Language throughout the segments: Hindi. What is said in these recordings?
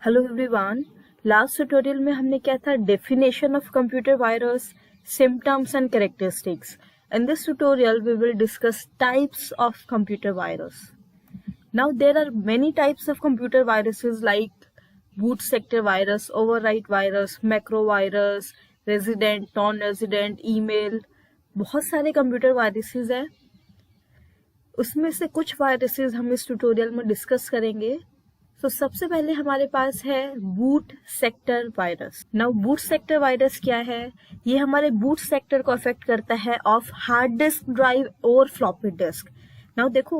हेलो एवरीवन, लास्ट ट्यूटोरियल में हमने क्या था, definition of computer virus, symptoms and characteristics. In this tutorial we will discuss types of computer virus. Now there are many types of computer viruses like boot sector virus, overwrite virus, macro virus, resident, non-resident, email. बहुत सारे कंप्यूटर वायरसेस हैं. उसमें से कुछ वायरसेस हम इस ट्यूटोरियल में डिस्कस करेंगे. तो सबसे पहले हमारे पास है boot sector virus. Now boot sector virus क्या है? ये हमारे बूट सेक्टर को अफेक्ट करता है ऑफ हार्ड डिस्क ड्राइव और फ्लॉपी डिस्क. नाउ देखो,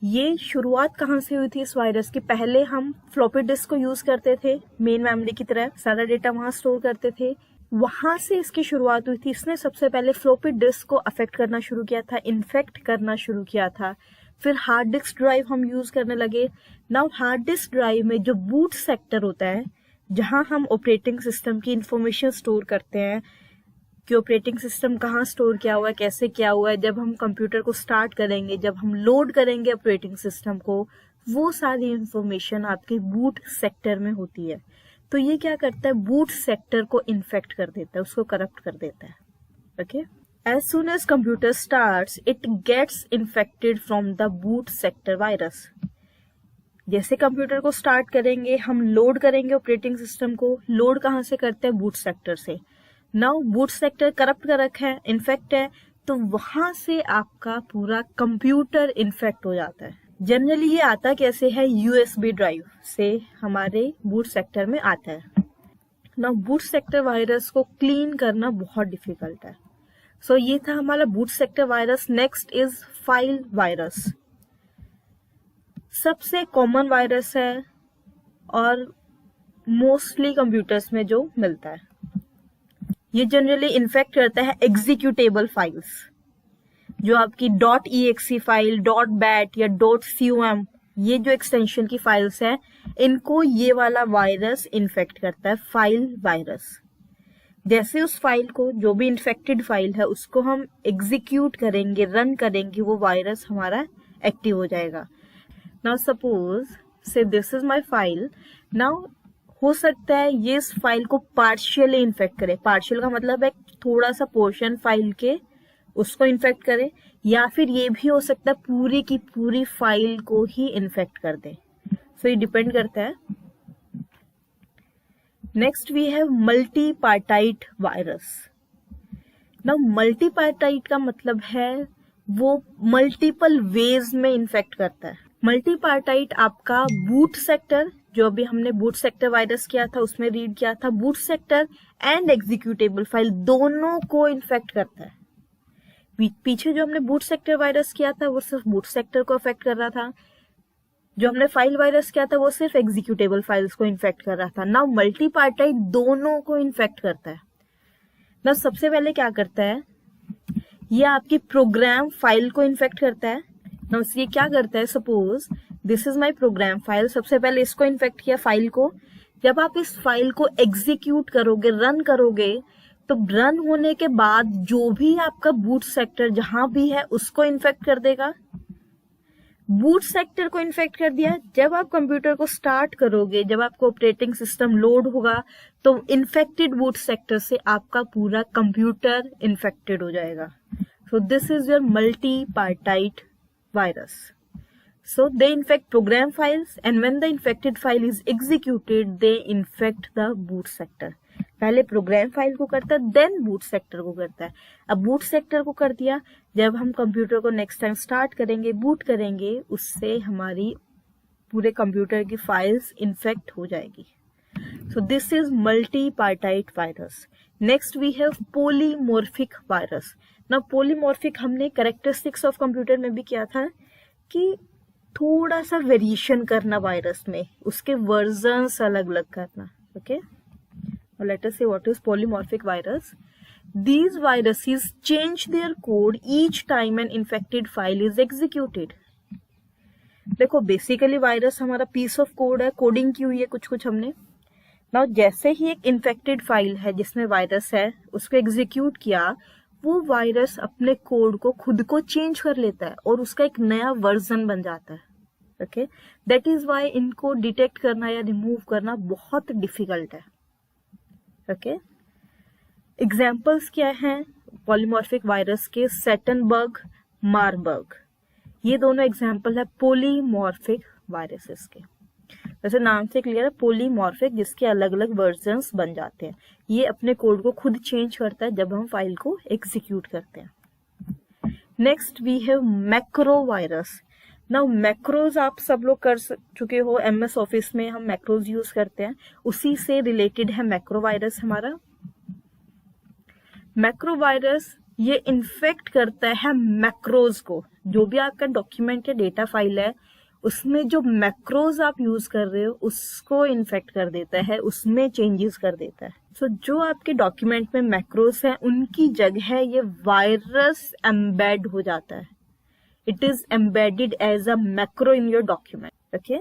ये शुरुआत कहाँ से हुई थी इस वायरस की? पहले हम फ्लॉपी डिस्क को यूज करते थे, मेन मेमोरी की तरह सारा डेटा वहां स्टोर करते थे. वहां से इसकी शुरुआत हुई थी. इसने सबसे पहले फ्लॉपी डिस्क को अफेक्ट करना शुरू किया था, इन्फेक्ट करना शुरू किया था. फिर हार्ड डिस्क ड्राइव हम यूज करने लगे. नाउ हार्ड डिस्क ड्राइव में जो बूट सेक्टर होता है, जहां हम ऑपरेटिंग सिस्टम की इंफॉर्मेशन स्टोर करते हैं कि ऑपरेटिंग सिस्टम कहाँ स्टोर किया हुआ है, कैसे किया हुआ है, जब हम कंप्यूटर को स्टार्ट करेंगे, जब हम लोड करेंगे ऑपरेटिंग सिस्टम को, वो सारी इंफॉर्मेशन आपके बूट सेक्टर में होती है. तो ये क्या करता है? बूट सेक्टर को इन्फेक्ट कर देता है, उसको करप्ट कर देता है. Okay. As soon as computer starts, it gets infected from the boot sector virus. जैसे कंप्यूटर को स्टार्ट करेंगे, हम लोड करेंगे ऑपरेटिंग सिस्टम को. लोड कहाँ से करते हैं? बूट सेक्टर से. नाउ बूट सेक्टर करप्ट कर रखा है, इन्फेक्ट है, तो वहां से आपका पूरा कंप्यूटर इन्फेक्ट हो जाता है. जनरली ये आता कैसे है? यूएसबी ड्राइव से हमारे बूट सेक्टर में आता है. नाउ बूट सेक्टर वायरस को क्लीन करना बहुत डिफिकल्ट है. सो ये था हमारा boot sector virus. Next is file virus. सबसे कॉमन वायरस है और मोस्टली कंप्यूटर्स में जो मिलता है. ये जनरली इन्फेक्ट करता है एग्जीक्यूटेबल फाइल्स, जो आपकी .exe फाइल, .bat या .com, ये जो एक्सटेंशन की फाइल्स हैं, इनको ये वाला वायरस इन्फेक्ट करता है, फाइल वायरस. जैसे उस फाइल को, जो भी इन्फेक्टेड फाइल है, उसको हम एग्जीक्यूट करेंगे, रन करेंगे, वो वायरस हमारा एक्टिव हो जाएगा. नाउ सपोज से this is my file. Now हो सकता है ये इस फाइल को पार्शियली इन्फेक्ट करे. पार्शियल का मतलब है थोड़ा सा पोर्शन फाइल के उसको इन्फेक्ट करे, या फिर ये भी हो सकता है पूरी की पूरी फाइल को ही इन्फेक्ट कर दे. सो ये डिपेंड करता है. Next we have multipartite virus. Now multipartite का मतलब है वो मल्टीपल वेज में इन्फेक्ट करता है. मल्टीपार्टाइट आपका बूट सेक्टर, जो अभी हमने बूट सेक्टर वायरस किया था उसमें रीड किया था, boot sector and executable file दोनों को इन्फेक्ट करता है. पीछे जो हमने बूट सेक्टर वायरस किया था वो सिर्फ बूट सेक्टर को अफेक्ट कर रहा था. जो हमने फाइल वायरस किया था वो सिर्फ एग्जीक्यूटेबल फाइल्स को इन्फेक्ट कर रहा था. नाउ मल्टीपार्टाइट दोनों को इन्फेक्ट करता है. नाउ सबसे पहले क्या करता है? ये आपकी प्रोग्राम फाइल को इन्फेक्ट करता है. नाउ ये क्या करता है? Suppose this is my program file. सबसे पहले इसको इन्फेक्ट किया, फाइल को. जब आप इस फाइल को एग्जीक्यूट करोगे, रन करोगे, तो रन होने के बाद जो भी आपका बूट सेक्टर जहां भी है उसको इन्फेक्ट कर देगा. बूट सेक्टर को इन्फेक्ट कर दिया. जब आप कंप्यूटर को स्टार्ट करोगे, जब आपको ऑपरेटिंग सिस्टम लोड होगा, तो इन्फेक्टेड बूट सेक्टर से आपका पूरा कंप्यूटर इन्फेक्टेड हो जाएगा. So this is your multipartite virus. So they infect program files, and when the infected file is executed, they infect the boot sector. पहले प्रोग्राम फाइल को करता है, देन बूट सेक्टर को करता है. अब बूट सेक्टर को कर दिया, जब हम कंप्यूटर को नेक्स्ट टाइम स्टार्ट करेंगे, बूट करेंगे, उससे हमारी पूरे कंप्यूटर की फाइल्स इन्फेक्ट हो जाएगी. So this is multipartite virus. Next we have polymorphic virus. ना पॉलीमॉर्फिक हमने कैरेक्टरिस्टिक्स ऑफ कंप्यूटर में भी किया था कि थोड़ा सा वेरिएशन करना वायरस में, उसके वर्जन्स अलग अलग करना. Okay, let us say what is polymorphic virus. These viruses change their code each time an infected file is executed. देखो, बेसिकली वायरस हमारा पीस ऑफ कोड है, कोडिंग की हुई है कुछ कुछ हमने. नाउ जैसे ही एक इन्फेक्टेड फाइल है जिसमें वायरस है, उसको एग्जीक्यूट किया, वो वायरस अपने कोड को खुद को चेंज कर लेता है और उसका एक नया वर्जन बन जाता है. ओके, दैट इज वाई इनको डिटेक्ट करना या रिमूव करना बहुत डिफिकल्ट है। ओके, एग्जाम्पल्स क्या हैं पॉलीमॉर्फिक वायरस के? सेटनबर्ग, मारबर्ग, ये दोनों एग्जाम्पल है पॉलीमॉर्फिक वायरसेस के। वैसे नाम से क्लियर है, पॉलीमॉर्फिक, जिसके अलग अलग वर्जन्स बन जाते हैं। ये अपने कोड को खुद चेंज करता है जब हम फाइल को एग्जीक्यूट करते हैं। Next we have macro virus. Now macros आप सब लोग कर चुके हो, MS ऑफिस में हम मैक्रोज यूज करते हैं, उसी से रिलेटेड है मैक्रो वायरस हमारा। मैक्रो वायरस ये इन्फेक्ट करता है मैक्रोज को। जो भी आपका डॉक्यूमेंट या डेटा फाइल है उसमें जो मैक्रोज आप यूज कर रहे हो उसको इन्फेक्ट कर देता है, उसमें चेंजेस कर देता है। सो जो आपके डॉक्यूमेंट में मैक्रोज है उनकी जगह ये वायरस एम्बेड हो जाता है। It is embedded as a macro in your document. Okay,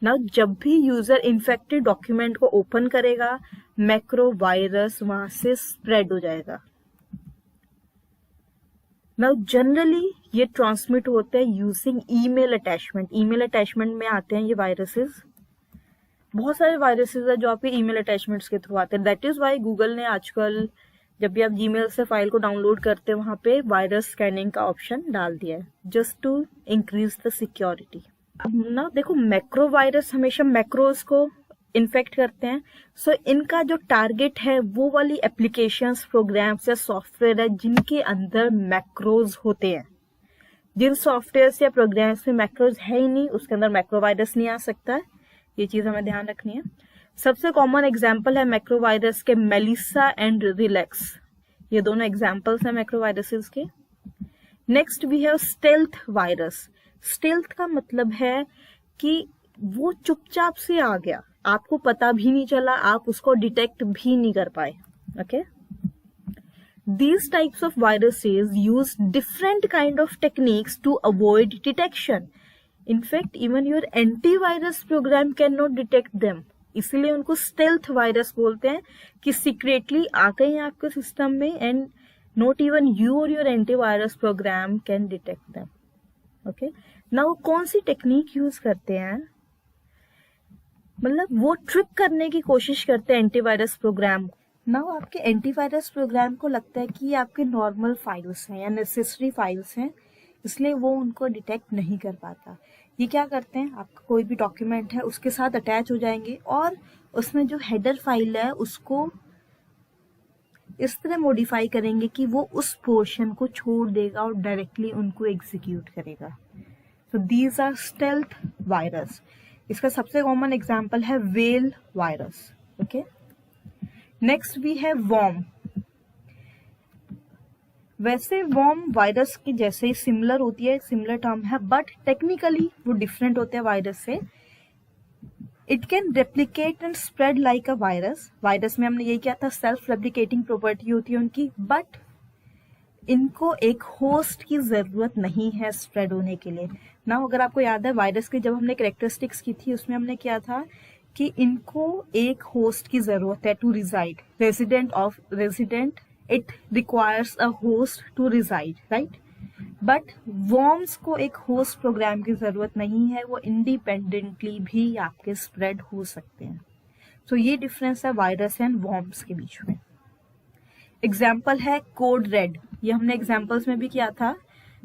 now जब भी यूजर इन्फेक्टेड डॉक्यूमेंट को ओपन करेगा मैक्रो वायरस वहां से स्प्रेड हो जाएगा। नाउ जनरली ये ट्रांसमिट होते हैं using email attachment. Email attachment में आते हैं ये वायरसेस। बहुत सारे वायरसेस है जो आपके ईमेल अटैचमेंट्स के थ्रू आते हैं। दैट इज वाई गूगल ने आजकल जब भी आप जीमेल से फाइल को डाउनलोड करते हैं वहां पे वायरस स्कैनिंग का ऑप्शन डाल दिया है, just to increase the security. अब ना देखो, मैक्रो वायरस हमेशा मैक्रोज को इन्फेक्ट करते हैं। सो इनका जो टारगेट है वो वाली एप्लीकेशंस, प्रोग्राम्स या सॉफ्टवेयर है जिनके अंदर मैक्रोज होते हैं। जिन सॉफ्टवेयर या प्रोग्राम्स में मैक्रोज है ही नहीं उसके अंदर मैक्रो वायरस नहीं आ सकता है। ये चीज हमें ध्यान रखनी है। सबसे कॉमन एग्जाम्पल है मैक्रो वायरस के मेलिसा एंड रिलैक्स। ये दोनों एग्जाम्पल्स हैं मैक्रो वायरसेस के। Next we have stealth virus. Stealth का मतलब है कि वो चुपचाप से आ गया, आपको पता भी नहीं चला, आप उसको डिटेक्ट भी नहीं कर पाए। Okay, these types of viruses use different kind of techniques to avoid detection. In fact, even your antivirus program cannot detect them. इसीलिए उनको स्टेल्थ वायरस बोलते हैं कि सीक्रेटली आ गए हैं आपके सिस्टम में एंड नॉट इवन यू और your antivirus program can detect them. Okay, now कौन सी टेक्निक यूज करते हैं? मतलब वो ट्रिक करने की कोशिश करते हैं एंटीवायरस प्रोग्राम। नाउ आपके एंटीवायरस प्रोग्राम को लगता है कि ये आपके नॉर्मल फाइल्स हैं या नेसेसरी फाइल्स हैं, इसलिए वो उनको डिटेक्ट नहीं कर पाता। ये क्या करते हैं, आपका कोई भी डॉक्यूमेंट है उसके साथ अटैच हो जाएंगे और उसमें जो हेडर फाइल है उसको इस तरह मॉडिफाई करेंगे कि वो उस पोर्शन को छोड़ देगा और डायरेक्टली उनको एग्जीक्यूट करेगा। तो दीज आर स्टेल्थ वायरस। इसका सबसे कॉमन एग्जाम्पल है well virus. Okay, next we है वॉर्म। वैसे वॉर्म वायरस की जैसे ही सिमिलर होती है, सिमिलर टर्म है, बट टेक्निकली वो डिफरेंट होते हैं वायरस से। It can replicate and spread like a virus. Virus में हमने यही किया था, सेल्फ रेप्लिकेटिंग प्रॉपर्टी होती है उनकी, बट इनको एक होस्ट की जरूरत नहीं है स्प्रेड होने के लिए। ना अगर आपको याद है वायरस की जब हमने कैरेक्टरिस्टिक्स की थी उसमें हमने किया था कि इनको एक होस्ट की जरूरत है to reside, resident it requires a host to reside, right. But worms को एक होस्ट प्रोग्राम की जरूरत नहीं है, वो इंडिपेंडेंटली भी आपके स्प्रेड हो सकते हैं। तो ये डिफरेंस है वायरस एंड वॉर्म्स के बीच में। एग्जाम्पल है कोड रेड। ये हमने एग्जाम्पल्स में भी किया था,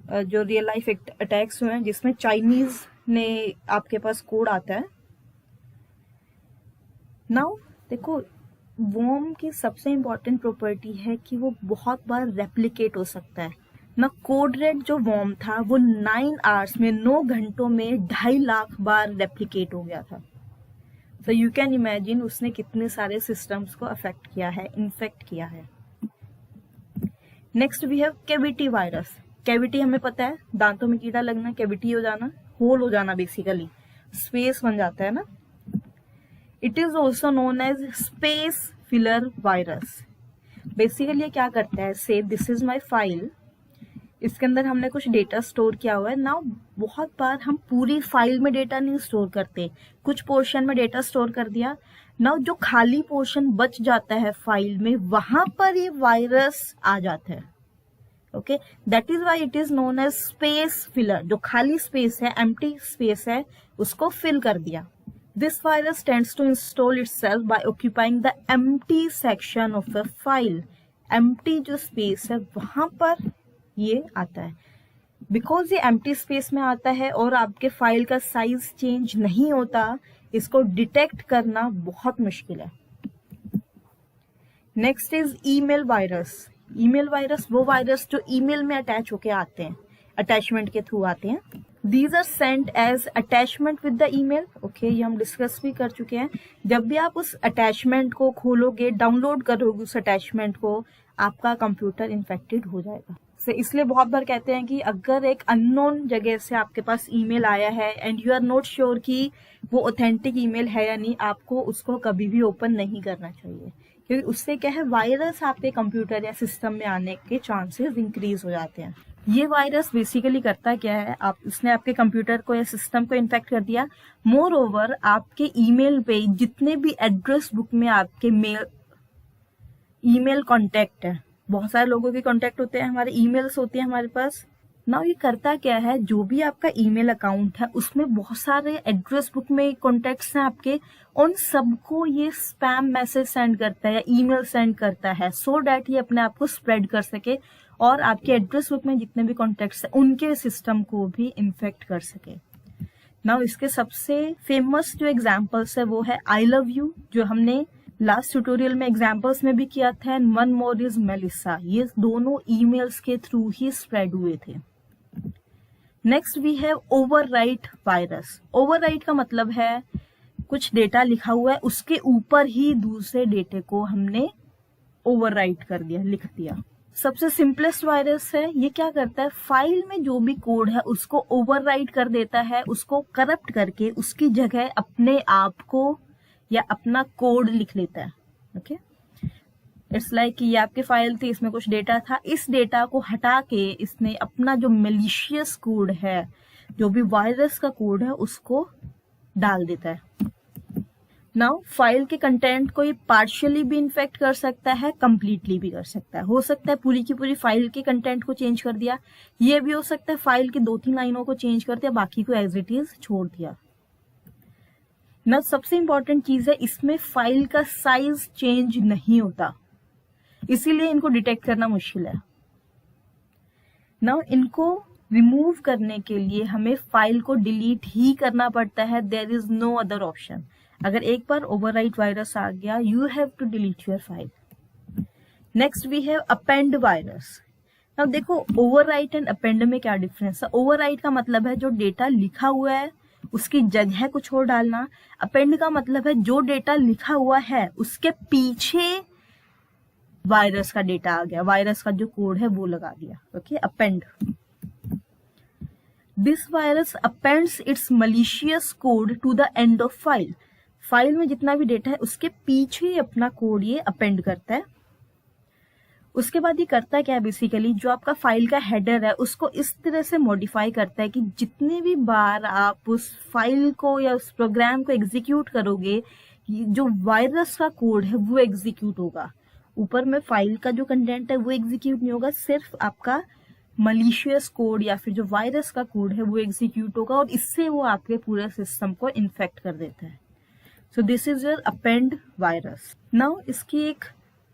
जो रियल लाइफ अटैक्स हुए हैं जिसमें चाइनीज ने आपके पास कोड आता है। नाउ देखो, वॉर्म की सबसे इंपॉर्टेंट प्रॉपर्टी है कि वो बहुत बार रेप्लिकेट हो सकता है ना। कोड रेड जो वॉर्म था वो 9 आवर्स में, 9 घंटों में 2.5 लाख बार रेप्लिकेट हो गया था। तो यू कैन इमेजिन उसने कितने सारे सिस्टम्स को अफेक्ट किया है, इन्फेक्ट किया है। Next we have cavity virus. Cavity हमें पता है, दांतों में कीड़ा लगना, कैविटी हो जाना, होल हो जाना, बेसिकली स्पेस बन जाता है ना। It is also known as space filler virus. Basically ये क्या करता है, से दिस इज माई फाइल, इसके अंदर हमने कुछ डेटा स्टोर किया हुआ है ना। बहुत बार हम पूरी फाइल में डेटा नहीं स्टोर करते, कुछ पोर्शन में डेटा स्टोर कर दिया ना, जो खाली पोर्शन बच जाता है फाइल में वहां पर ये वायरस आ जाता है। Okay, that is why it is known as space filler. जो खाली स्पेस है, एम्प्टी स्पेस है, उसको फिल कर दिया। This virus tends to install itself by occupying the empty section of the file. Empty जो स्पेस है वहां पर ये आता है। बिकॉज ये एम्प्टी स्पेस में आता है और आपके फाइल का साइज चेंज नहीं होता, इसको डिटेक्ट करना बहुत मुश्किल है। Next is email virus. Email virus वो वायरस जो ईमेल में अटैच होके आते हैं, अटैचमेंट के थ्रू आते हैं। These are sent as attachment with the email. Okay, ये हम डिस्कस भी कर चुके हैं। जब भी आप उस अटैचमेंट को खोलोगे, डाउनलोड करोगे उस अटैचमेंट को, आपका कंप्यूटर इन्फेक्टेड हो जाएगा। इसलिए बहुत बार कहते हैं कि अगर एक अननोन जगह से आपके पास ईमेल आया है and you are not sure कि वो ऑथेंटिक ईमेल है या नहीं, आपको उसको कभी भी ओपन नहीं करना चाहिए, क्योंकि उससे क्या है, वायरस आपके कंप्यूटर या सिस्टम में आने के चांसेस इंक्रीज हो जाते हैं। ये वायरस बेसिकली करता क्या है, उसने आपके कंप्यूटर को या सिस्टम को इन्फेक्ट कर दिया। मोर ओवर, आपके ईमेल पे जितने भी एड्रेस बुक में आपके ईमेल कॉन्टेक्ट है, बहुत सारे लोगों के कॉन्टेक्ट होते हैं, हमारे ईमेल्स होते हैं हमारे पास। नाउ ये करता क्या है, जो भी आपका ईमेल अकाउंट है उसमें बहुत सारे एड्रेस बुक में कॉन्टेक्ट्स हैं आपके, उन सबको ये स्पैम मैसेज सेंड करता है या ईमेल सेंड करता है, सो डैट ये अपने आप को स्प्रेड कर सके और आपके एड्रेस बुक में जितने भी कॉन्टेक्ट्स हैं उनके सिस्टम को भी इन्फेक्ट कर सके। नाउ इसके सबसे फेमस जो एग्जाम्पल्स है वो है आई लव यू, जो हमने लास्ट ट्यूटोरियल में एग्जाम्पल्स में भी किया था, and one more is Melissa. ये दोनों ईमेल्स के थ्रू ही स्प्रेड हुए थे। Next we have overwrite virus. Overwrite का मतलब है कुछ डेटा लिखा हुआ है, उसके ऊपर ही दूसरे डेटे को हमने ओवरराइट कर दिया, लिख दिया। सबसे सिंपलेस्ट वायरस है। ये क्या करता है, फाइल में जो भी कोड है उसको ओवरराइट कर देता है, उसको करप्ट करके उसकी जगह अपने आप को या अपना कोड लिख लेता है। ओके, इट्स लाइक कि ये आपकी फाइल थी, इसमें कुछ डेटा था, इस डेटा को हटा के इसने अपना जो मेलिशियस कोड है, जो भी वायरस का कोड है, उसको डाल देता है। नाउ फाइल के कंटेंट को ये पार्शियली भी इन्फेक्ट कर सकता है, कंप्लीटली भी कर सकता है। हो सकता है पूरी की पूरी फाइल के कंटेंट को चेंज कर दिया, ये भी हो सकता है फाइल की 2-3 लाइनों को चेंज कर दिया, बाकी को एज इट इज छोड़ दिया। ना सबसे इंपॉर्टेंट चीज है, इसमें फाइल का साइज चेंज नहीं होता, इसीलिए इनको डिटेक्ट करना मुश्किल है। नाउ इनको रिमूव करने के लिए हमें फाइल को डिलीट ही करना पड़ता है, there is no other option. अगर एक बार ओवरराइट वायरस आ गया, you have to delete your file. Next we have append virus. Now देखो, ओवरराइट एंड अपेंड में क्या डिफरेंस है। ओवरराइट का मतलब है जो डेटा लिखा हुआ है उसकी जगह कुछ और डालना। अपेंड का मतलब है जो डेटा लिखा हुआ है उसके पीछे वायरस का डेटा आ गया, वायरस का जो कोड है वो लगा दिया। Okay, append. This virus appends its malicious code to the end of file. File में जितना भी डेटा है उसके पीछे अपना कोड ये अपेंड करता है। उसके बाद ये करता क्या है, बेसिकली जो आपका फाइल का हेडर है उसको इस तरह से मॉडिफाई करता है कि जितने भी बार आप उस फाइल को या उस प्रोग्राम को एग्जीक्यूट करोगे, जो वायरस का कोड है वो एग्जीक्यूट होगा। ऊपर में फाइल का जो कंटेंट है वो एग्जीक्यूट नहीं होगा, सिर्फ आपका मलिशियस कोड या फिर जो वायरस का कोड है वो एग्जीक्यूट होगा, और इससे वो आपके पूरे सिस्टम को इन्फेक्ट कर देता है। सो this is your append virus. Now इसकी एक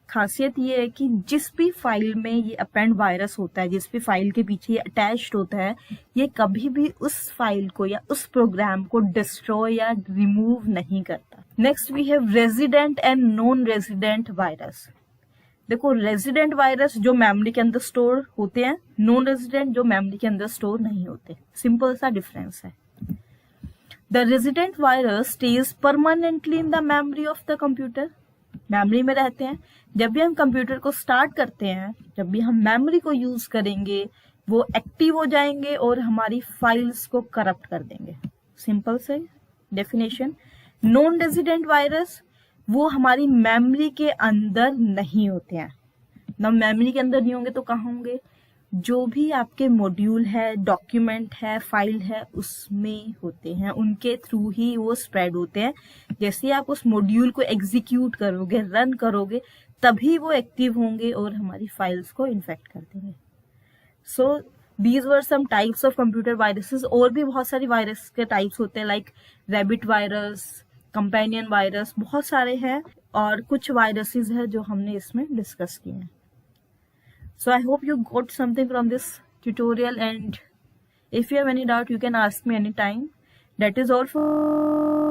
खासियत ये है कि जिस भी फाइल में ये अपेंड वायरस होता है, जिस भी फाइल के पीछे ये अटैच्ड होता है, ये कभी भी उस फाइल को या उस प्रोग्राम को डिस्ट्रॉय या रिमूव नहीं करता। Next we have resident and non resident virus. देखो, रेजिडेंट वायरस जो मेमोरी के अंदर स्टोर होते हैं, नॉन रेजिडेंट जो मेमोरी के अंदर स्टोर नहीं होते। सिंपल सा डिफरेंस है। The resident virus stage permanently in the memory of the computer. Memory में रहते हैं। जब भी हम कंप्यूटर को स्टार्ट करते हैं, जब भी हम मेमोरी को यूज करेंगे, वो एक्टिव हो जाएंगे और हमारी फाइल्स को करप्ट कर देंगे। सिंपल से डेफिनेशन। नॉन रेजिडेंट वायरस वो हमारी मेमोरी के अंदर नहीं होते हैं ना। मेमोरी के अंदर नहीं होंगे तो कहाँ होंगे, जो भी आपके मॉड्यूल है, डॉक्यूमेंट है, फाइल है, उसमें होते हैं, उनके थ्रू ही वो स्प्रेड होते हैं। जैसे आप उस मॉड्यूल को एग्जीक्यूट करोगे, रन करोगे, तभी वो एक्टिव होंगे और हमारी फाइल्स को इन्फेक्ट कर देंगे। So these were some types of computer viruses. और भी बहुत सारी वायरस के टाइप्स होते हैं, like rabbit virus, companion virus, बहुत सारे हैं। और कुछ वायरसेस है जो हमने इसमें डिस्कस किए हैं। So I hope you got something from this tutorial, and if you have any doubt you can ask me anytime. That is all for